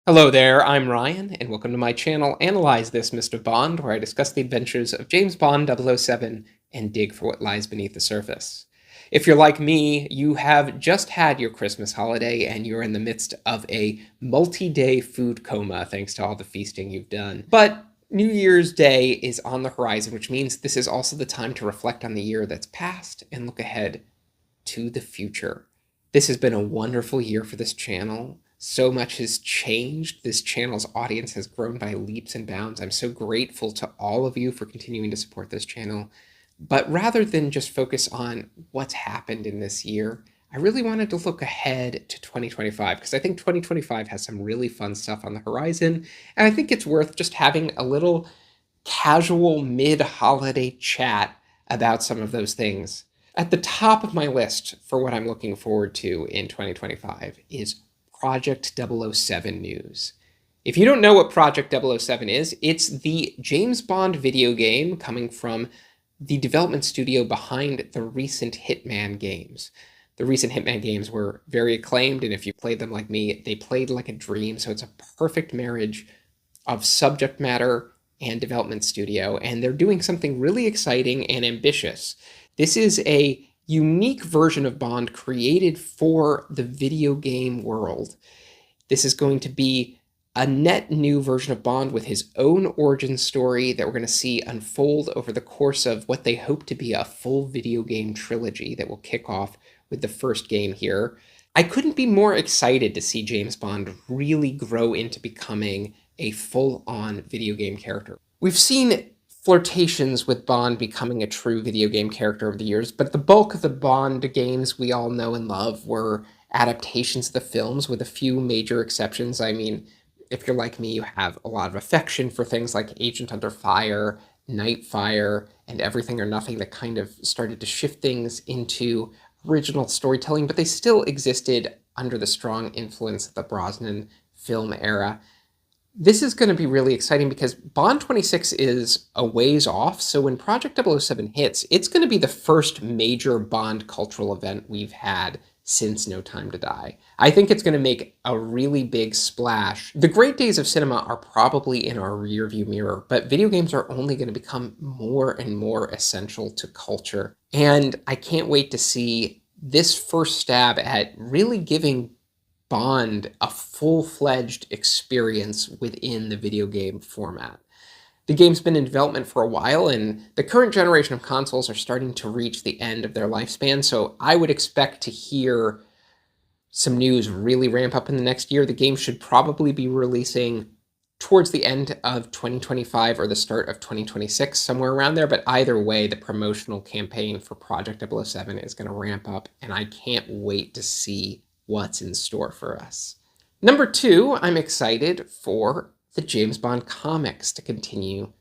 Hello there, I'm Ryan, and welcome to my channel, Analyze This Mr. Bond, where I discuss the adventures of James Bond 007 and dig for what lies beneath the surface. If you're like me, you have just had your Christmas holiday and you're in the midst of a multi-day food coma thanks to all the feasting you've done. But New Year's Day is on the horizon, which means this is also the time to reflect on the year that's passed and look ahead to the future. This has been a wonderful year for this channel. So much has changed. This channel's audience has grown by leaps and bounds. I'm so grateful to all of you for continuing to support this channel. But rather than just focus on what's happened in this year, I really wanted to look ahead to 2025 because I think 2025 has some really fun stuff on the horizon. And I think it's worth just having a little casual mid-holiday chat about some of those things. At the top of my list for what I'm looking forward to in 2025 is Project 007 news. If you don't know what Project 007 is, it's the James Bond video game coming from the development studio behind the recent Hitman games. The recent Hitman games were very acclaimed, and if you played them like me, they played like a dream, so it's a perfect marriage of subject matter and development studio, and they're doing something really exciting and ambitious. This is a unique version of Bond created for the video game world. This is going to be a net new version of Bond with his own origin story that we're going to see unfold over the course of what they hope to be a full video game trilogy that will kick off with the first game here. I couldn't be more excited to see James Bond really grow into becoming a full-on video game character. We've seen flirtations with Bond becoming a true video game character over the years, but the bulk of the Bond games we all know and love were adaptations of the films with a few major exceptions. I mean, if you're like me, you have a lot of affection for things like Agent Under Fire, Nightfire, and Everything or Nothing that kind of started to shift things into original storytelling, but they still existed under the strong influence of the Brosnan film era. This is going to be really exciting because Bond 26 is a ways off, so when Project 007 hits, it's going to be the first major Bond cultural event we've had since No Time to Die. I think it's going to make a really big splash. The great days of cinema are probably in our rearview mirror, but video games are only going to become more and more essential to culture. And I can't wait to see this first stab at really giving Bond a full-fledged experience within the video game format. The game's been in development for a while, and the current generation of consoles are starting to reach the end of their lifespan, so I would expect to hear some news really ramp up in the next year. The game should probably be releasing towards the end of 2025 or the start of 2026, somewhere around there, but either way, the promotional campaign for Project 007 is going to ramp up, and I can't wait to see what's in store for us. Number two, I'm excited for the James Bond comics to continue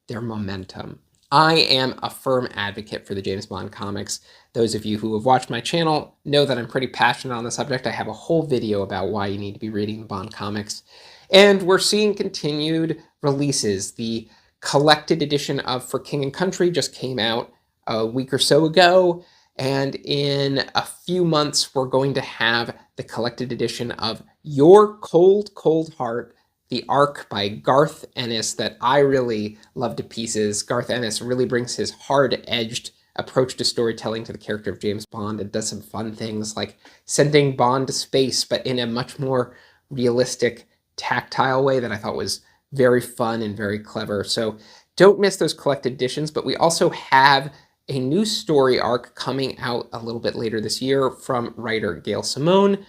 their momentum. I am a firm advocate for the James Bond comics. Those of you who have watched my channel know that I'm pretty passionate on the subject. I have a whole video about why you need to be reading the Bond comics. And we're seeing continued releases. The collected edition of For King and Country just came out a week or so ago. And in a few months, we're going to have the collected edition of Your Cold, Cold Heart, the arc by Garth Ennis that I really love to pieces. Garth Ennis really brings his hard-edged approach to storytelling to the character of James Bond and does some fun things like sending Bond to space, but in a much more realistic, tactile way that I thought was very fun and very clever. So don't miss those collected editions, but we also have a new story arc coming out a little bit later this year from writer Gail Simone.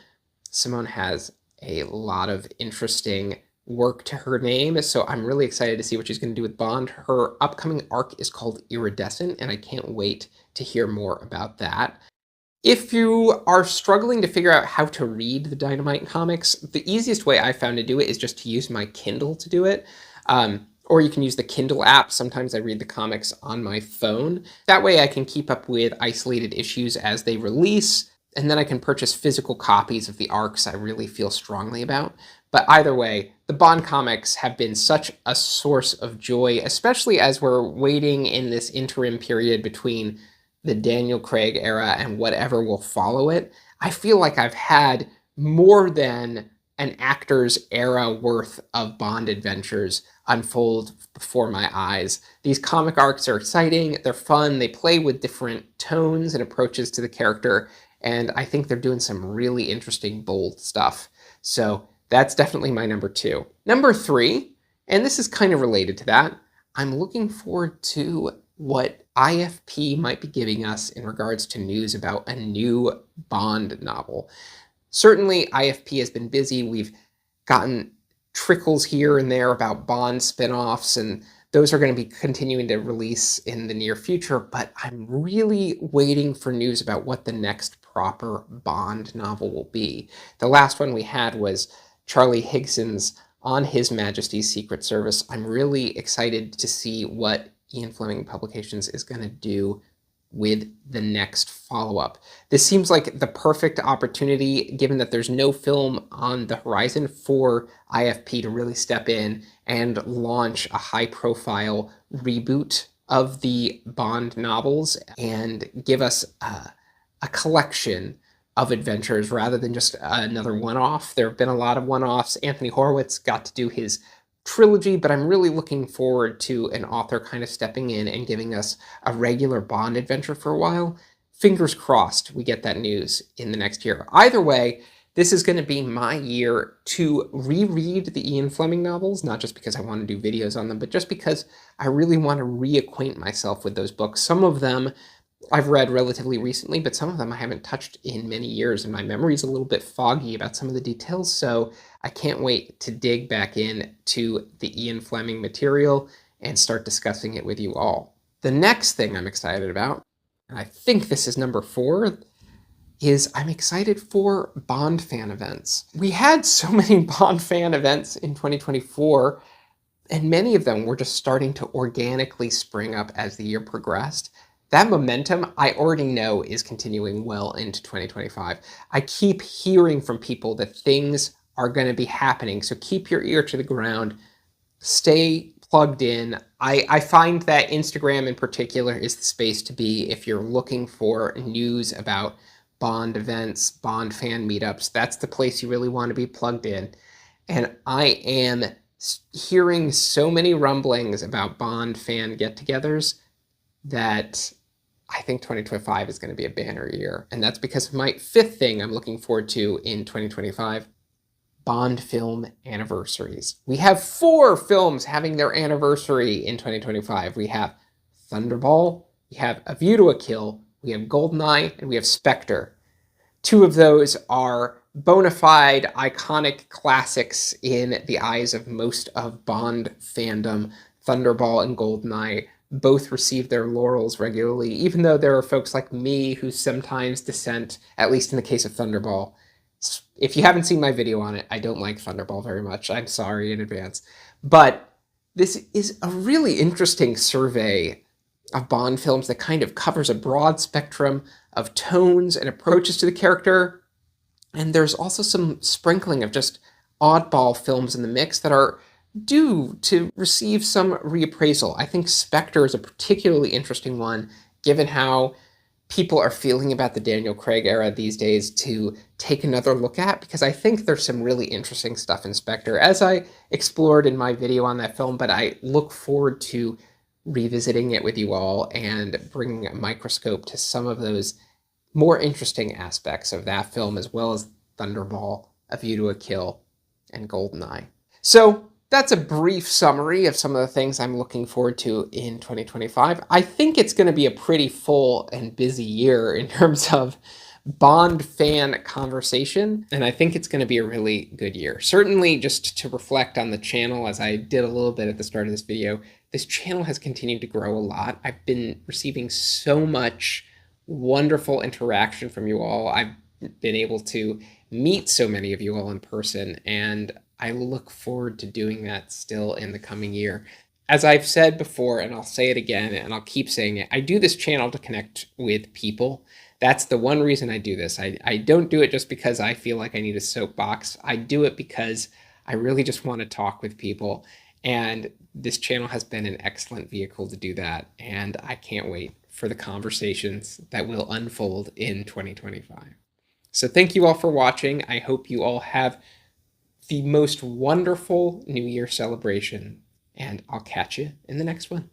Simone has a lot of interesting work to her name, so I'm really excited to see what she's going to do with Bond. Her upcoming arc is called Iridescent, and I can't wait to hear more about that. If you are struggling to figure out how to read the Dynamite comics, the easiest way I found to do it is just to use my Kindle to do it. Or you can use the Kindle app. Sometimes I read the comics on my phone. That way I can keep up with isolated issues as they release, and then I can purchase physical copies of the arcs I really feel strongly about. But either way, the Bond comics have been such a source of joy, especially as we're waiting in this interim period between the Daniel Craig era and whatever will follow it. I feel like I've had more than an actor's era worth of Bond adventures unfold before my eyes. These comic arcs are exciting, they're fun, they play with different tones and approaches to the character, and I think they're doing some really interesting, bold stuff. So that's definitely my number 2. Number 3, and this is kind of related to that, I'm looking forward to what IFP might be giving us in regards to news about a new Bond novel. Certainly, IFP has been busy. We've gotten trickles here and there about Bond spinoffs, and those are going to be continuing to release in the near future. But I'm really waiting for news about what the next proper Bond novel will be. The last one we had was Charlie Higson's On His Majesty's Secret Service. I'm really excited to see what Ian Fleming Publications is going to do with the next follow-up. This seems like the perfect opportunity, given that there's no film on the horizon, for IFP to really step in and launch a high-profile reboot of the Bond novels and give us a collection of adventures rather than just another one-off. There have been a lot of one-offs. Anthony Horowitz got to do his trilogy, but I'm really looking forward to an author kind of stepping in and giving us a regular Bond adventure for a while. Fingers crossed we get that news in the next year. Either way, this is going to be my year to reread the Ian Fleming novels, not just because I want to do videos on them, but just because I really want to reacquaint myself with those books. Some of them I've read relatively recently, but some of them I haven't touched in many years, and my memory's a little bit foggy about some of the details, so I can't wait to dig back in to the Ian Fleming material and start discussing it with you all. The next thing I'm excited about, and I think this is number 4, is I'm excited for Bond fan events. We had so many Bond fan events in 2024, and many of them were just starting to organically spring up as the year progressed. That momentum, I already know, is continuing well into 2025. I keep hearing from people that things are going to be happening, so keep your ear to the ground. Stay plugged in. I find that Instagram in particular is the space to be if you're looking for news about Bond events, Bond fan meetups. That's the place you really want to be plugged in. And I am hearing so many rumblings about Bond fan get-togethers that I think 2025 is going to be a banner year. And that's because of my 5th thing I'm looking forward to in 2025, Bond film anniversaries. We have 4 films having their anniversary in 2025. We have Thunderball, we have A View to a Kill, we have Goldeneye, and we have Spectre. 2 of those are bona fide, iconic classics in the eyes of most of Bond fandom. Thunderball and Goldeneye both receive their laurels regularly, even though there are folks like me who sometimes dissent, at least in the case of Thunderball. If you haven't seen my video on it, I don't like Thunderball very much. I'm sorry in advance. But this is a really interesting survey of Bond films that kind of covers a broad spectrum of tones and approaches to the character. And there's also some sprinkling of just oddball films in the mix that are due to receive some reappraisal. I think Spectre is a particularly interesting one, given how people are feeling about the Daniel Craig era these days, to take another look at, because I think there's some really interesting stuff in Spectre, as I explored in my video on that film, but I look forward to revisiting it with you all and bringing a microscope to some of those more interesting aspects of that film, as well as Thunderball, A View to a Kill, and Goldeneye. So that's a brief summary of some of the things I'm looking forward to in 2025. I think it's going to be a pretty full and busy year in terms of Bond fan conversation, and I think it's going to be a really good year. Certainly, just to reflect on the channel, as I did a little bit at the start of this video, this channel has continued to grow a lot. I've been receiving so much wonderful interaction from you all. I've been able to meet so many of you all in person, and I look forward to doing that still in the coming year. As I've said before, and I'll say it again, and I'll keep saying it, I do this channel to connect with people. That's the one reason I do this. I don't do it just because I feel like I need a soapbox. I do it because I really just want to talk with people. And this channel has been an excellent vehicle to do that. And I can't wait for the conversations that will unfold in 2025. So thank you all for watching. I hope you all have the most wonderful New Year celebration, and I'll catch you in the next one.